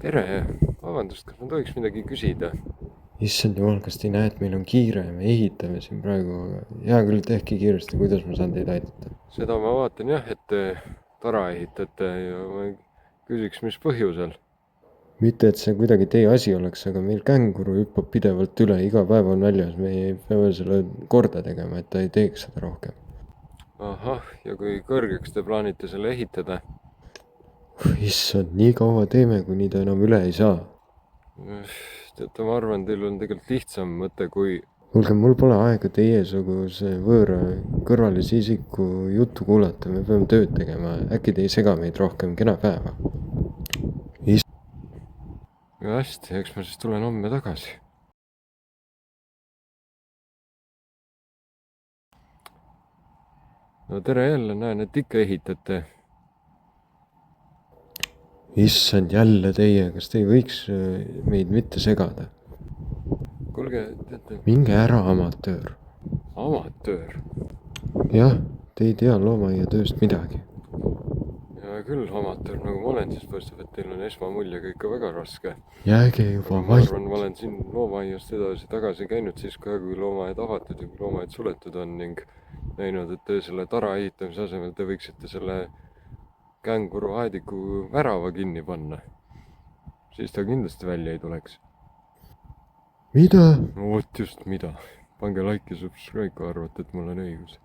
tere, vabandust, kas ma tohiks midagi küsida? Issand jumal, kas te ei näe, et meil on kiire ja me ehitame siin praegu. Hea küll, tehke kiiresti, kuidas ma saan teid aidata? Seda ma vaatan jah, et te tara ehitate ja ma küsiks, mis põhjusel. Mitte, et see kuidagi teie asi oleks, aga meil känguru hüppab pidevalt üle, iga päev on väljas, me peame selle korda tegema, et ta ei teeks seda rohkem. Ahah, ja kui kõrgeks te plaanite selle ehitada? Issand, nii kaua teeme, kuni ta enam üle ei saa. Teate, ma arvan, teil on tegelikult lihtsam mõte, kui... Kuulge, mul pole aega teiesuguse võõra kõrvalise isiku juttu kuulata, me peame tööd tegema, äkki te ei sega meid rohkem, kena päeva. Ja hästi, eks ma siis tulen homme tagasi. No tere jälle, näen, et ikka ehitate. Issand, jälle teie, kas te ei võiks meid mitte segada? Kuulge, teate... Minge ära, amatöör. Amatöör? Jah, te ei tea loomaiatööst midagi. Ja küll amatöör, nagu ma olen, siis paistab, et teil on esmamuljega ikka väga raske. Jääge juba ma vait. arvan, ma olen siin loomaaiast edasi-tagasi käinud siis ka, kui loomaaed avatud ja kui loomaaed suletud on ning näinud, et te selle tara ehitamise asemel te võiksite selle känguru aediku värava kinni panna. Siis ta kindlasti välja ei tuleks. Mida? No vot just mida. Pange like ja subscribe, kui arvate, et mul on õigus.